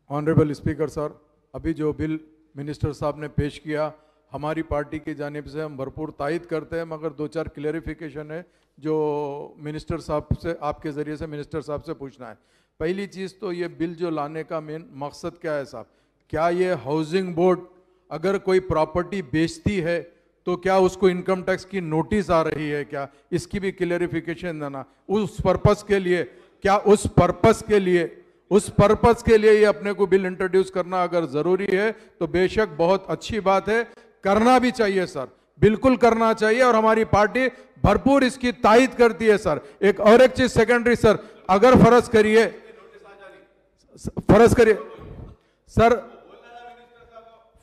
Honourable speaker sir, अभी जो bill minister साहब ने पेश किया, हमारी पार्टी की जानिब से हम भरपूर तायद करते हैं, मगर दो चार क्लेरिफिकेशन है जो मिनिस्टर साहब से, आपके ज़रिए से मिनिस्टर साहब से पूछना है। पहली चीज़ तो ये बिल जो लाने का मेन मकसद क्या है साहब? क्या ये हाउसिंग बोर्ड अगर कोई प्रॉपर्टी बेचती है तो क्या उसको इनकम टैक्स की नोटिस आ रही है क्या? इसकी भी क्लेरिफिकेशन देना। उस पर्पस के लिए, क्या उस पर्पस के लिए ये अपने को बिल इंट्रोड्यूस करना अगर जरूरी है तो बेशक बहुत अच्छी बात है, करना भी चाहिए सर, बिल्कुल करना चाहिए और हमारी पार्टी भरपूर इसकी तायद करती है सर। एक चीज सेकेंडरी सर, अगर फर्ज करिए सर,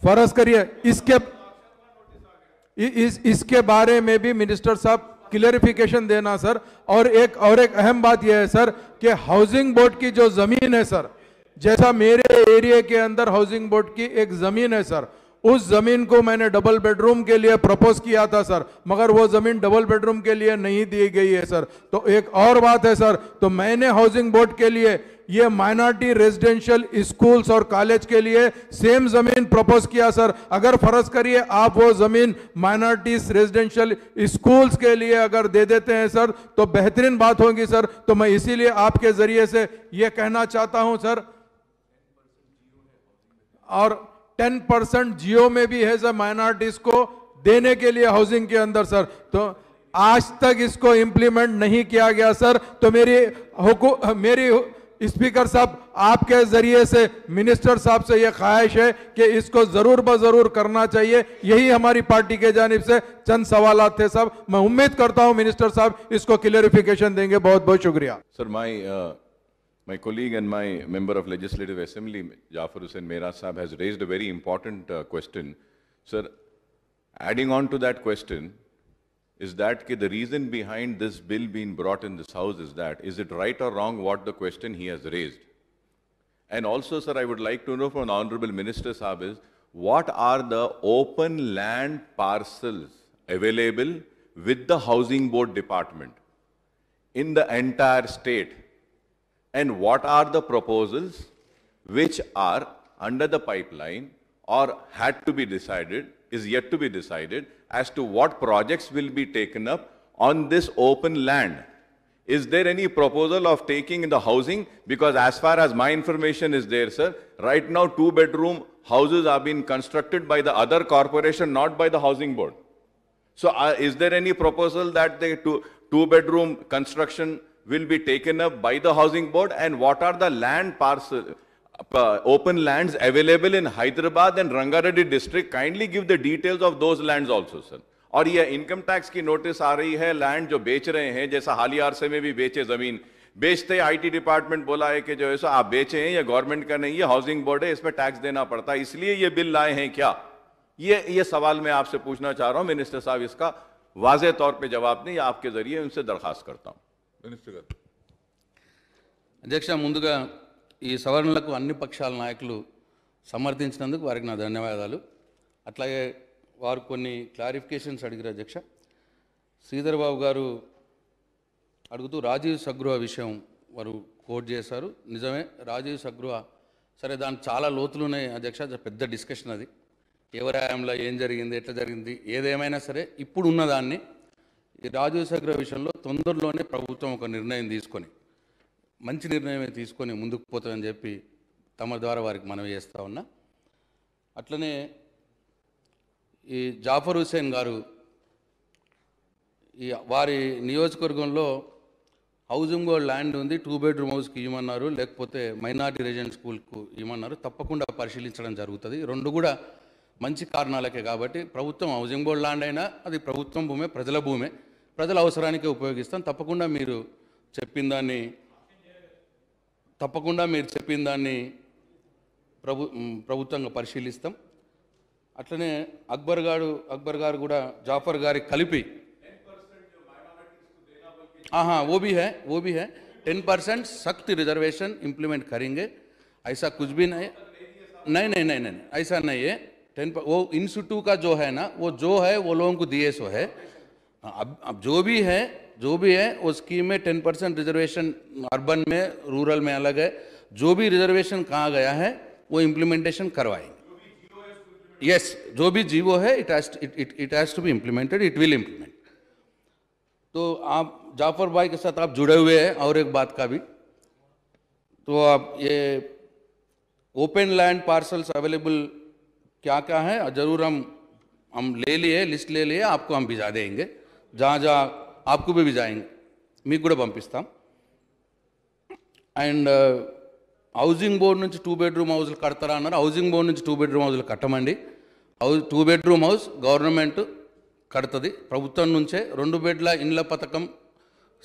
फर्ज करिए इसके बारे में भी मिनिस्टर साहब क्लियरिफिकेशन देना सर। और एक अहम बात यह है सर कि हाउसिंग बोर्ड की जो जमीन है सर, जैसा मेरे एरिया के अंदर हाउसिंग बोर्ड की एक जमीन है सर, उस जमीन को मैंने डबल बेडरूम के लिए प्रपोज किया था सर, मगर वो जमीन डबल बेडरूम के लिए नहीं दी गई है सर। तो एक और बात है सर, तो मैंने हाउसिंग बोर्ड के लिए ये माइनॉरिटी रेजिडेंशियल स्कूल्स और कॉलेज के लिए सेम जमीन प्रपोज किया सर। अगर फर्ज करिए आप वो जमीन माइनॉरिटी रेजिडेंशियल स्कूल्स के लिए अगर दे देते हैं सर तो बेहतरीन बात होगी सर। तो मैं इसीलिए आपके जरिए से ये कहना चाहता हूं सर, और 10% जियो में भी है सर माइनॉरिटीज को देने के लिए हाउसिंग के अंदर सर। तो आज तक इसको इंप्लीमेंट नहीं किया गया सर। तो मेरी स्पीकर साहब आपके जरिए से मिनिस्टर साहब से यह ख्वाहिश है कि इसको जरूर बजरूर करना चाहिए। यही हमारी पार्टी के जानिब से चंद सवालात थे साहब। मैं उम्मीद करता हूं मिनिस्टर साहब इसको क्लियरिफिकेशन देंगे। बहुत बहुत शुक्रिया sir. My colleague and my member of Legislative Assembly, Jafar Hussain Mera Sahab, has raised a very important question. Sir, adding on to that question, is that the reason behind this bill being brought in this house is it right or wrong what the question he has raised? And also, sir, I would like to know from the Honorable Minister Sahab is, what are the open land parcels available with the Housing Board Department in the entire state? And what are the proposals which are under the pipeline or had to be decided, is yet to be decided, as to what projects will be taken up on this open land? Is there any proposal of taking in the housing? Because as far as my information is there, sir, right now 2-bedroom houses are being constructed by the other corporation, not by the housing board. So is there any proposal that the two-bedroom construction will be taken up by the housing board? And what are the land parcel, open lands available in Hyderabad and Rangareddy district? Kindly give the details of those lands also, sir. और ये income tax की notice आ रही है, land जो बेच रहे हैं, जैसा हालिया अरसे में भी बेचे जमीन, बेचते आईटी डिपार्टमेंट बोला है कि जो है सो आप बेचे हैं, ये गवर्नमेंट का नहीं, ये हाउसिंग बोर्ड है, इसमें टैक्स देना पड़ता है, इसलिए ये बिल लाए हैं क्या? ये सवाल मैं आपसे पूछना चाह रहा हूं। मिनिस्टर साहब इसका वाज़े तौर पे जवाब नहीं, आपके जरिए उनसे दरखास्त करता हूं। मिनिस्टर गाరు అధ్యక్ష, ముందుగా ఈ సవరణలకు అన్ని పక్షాల నాయకులు సమర్థించినందుకు వారికి నా ధన్యవాదాలు. అట్లాగే వారు కొన్ని క్లారిఫికేషన్స్ అడిగారు అధ్యక్ష. శ్రీధర్ బాబు గారు అడుగుతూ రాజీవ్ సగృహ విషయం వారు కోట్ చేశారు. నిజమే, రాజీవ్ సగృహ సరే దానికి చాలా లోతులు ఉన్నాయి అధ్యక్ష, పెద్ద డిస్కషన్ అది. ఎవరి హయాంలో ఏం జరిగింది, ఎట్లా జరిగింది, ఏదేమైనా సరే ఇప్పుడు ఉన్నదాన్ని ఈ రాజీవ్ సగృహ విషయంలో తొందరలోనే ప్రభుత్వం ఒక నిర్ణయం తీసుకొని, మంచి నిర్ణయమే తీసుకొని ముందుకు పోతుందని చెప్పి తమ ద్వారా వారికి మనవి చేస్తూ ఉన్నా. అట్లనే ఈ జాఫర్ హుస్సేన్ గారు ఈ వారి నియోజకవర్గంలో హౌసింగ్ బోర్డ్ ల్యాండ్ ఉంది, 2-bedroom హౌస్కి ఇవ్వమన్నారు, లేకపోతే మైనారిటీ రెసిడెంట్ స్కూల్కు ఇవ్వమన్నారు. తప్పకుండా పరిశీలించడం జరుగుతుంది. రెండు కూడా మంచి కారణాలకే కాబట్టి ప్రభుత్వం హౌసింగ్ బోర్డ్ ల్యాండ్ అయినా అది ప్రభుత్వం భూమే, ప్రజల భూమే, ప్రజల అవసరానికే ఉపయోగిస్తాం. తప్పకుండా మీరు చెప్పిన దాన్ని ప్రభుత్వంగా పరిశీలిస్తాం. అట్లనే అక్బర్ గారు కూడా జాఫర్ గారి కలిపి वो भी है 10% सख्त रिजर्वेशन इम्प्लीमेंट करेंगे, ऐसा कुछ भी नहीं, ऐसा नहीं है। 10 वो इंस्टीट्यूट का जो है ना, वो जो है वो लोगों को दिए सो है। अब जो भी है वो स्कीम में 10% रिजर्वेशन अर्बन में, रूरल में अलग है। जो भी रिजर्वेशन कहा गया है वो इम्प्लीमेंटेशन करवाएंगे। यस, जो भी जीवो है it has to be implemented, it will implement. तो आप जाफर भाई के साथ आप जुड़े हुए हैं और एक बात का भी, तो आप ये ओपन लैंड पार्सल्स अवेलेबल क्या क्या है जरूर हम ले लिए, लिस्ट ले लिए, आपको हम भिजा देंगे, जहाँ जहाँ आपको भी भिजाएंगे, మీకు కూడా పంపిస్తాం। అండ్ హౌసింగ్ బోర్డు నుంచి 2 బెడ్రూమ్ హౌస్లు కడతారా అన్నారు, హౌసింగ్ బోర్డు నుంచి 2 బెడ్రూమ్ హౌస్లు కట్టమండి। 2 బెడ్రూమ్ హౌస్ గవర్నమెంట్ కడుతుంది, ప్రభుత్వం నుంచే 2 బెడ్ల ఇండ్ల పథకం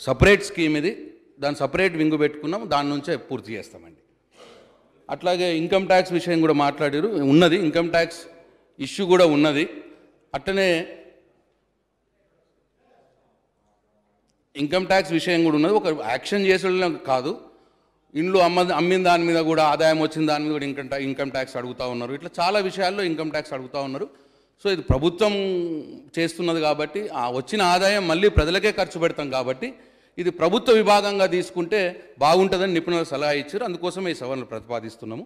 సపరేట్ స్కీమ్ ఇది, దాని సపరేట్ వింగు పెట్టుకున్నాం, దాని నుంచే పూర్తి చేస్తామండి। అట్లాగే ఇన్కమ్ ట్యాక్స్ విషయం కూడా మాట్లాడారు, ఉన్నది ఇన్కమ్ ట్యాక్స్ ఇష్యూ కూడా ఉన్నది, అట్లనే ఇన్కమ్ ట్యాక్స్ విషయం కూడా ఉన్నది। ఒక యాక్షన్ చేసేయడం కాదు, ఇండ్లు అమ్మిన దాని మీద కూడా, ఆదాయం వచ్చిన దాని మీద కూడా ఇన్కమ్ ట్యాక్స్ అడుగుతూ ఉన్నారు, ఇట్లా చాలా విషయాల్లో ఇన్కమ్ ట్యాక్స్ అడుగుతూ ఉన్నారు। సో ఇది ప్రభుత్వం చేస్తున్నది కాబట్టి ఆ వచ్చిన ఆదాయం మళ్ళీ ప్రజలకే ఖర్చు పెడతాం కాబట్టి ఇది ప్రభుత్వ విభాగంగా తీసుకుంటే బాగుంటుందని నిపుణులు సలహా ఇచ్చారు, అందుకోసం ఈ సవరణలు ప్రతిపాదిస్తున్నాము।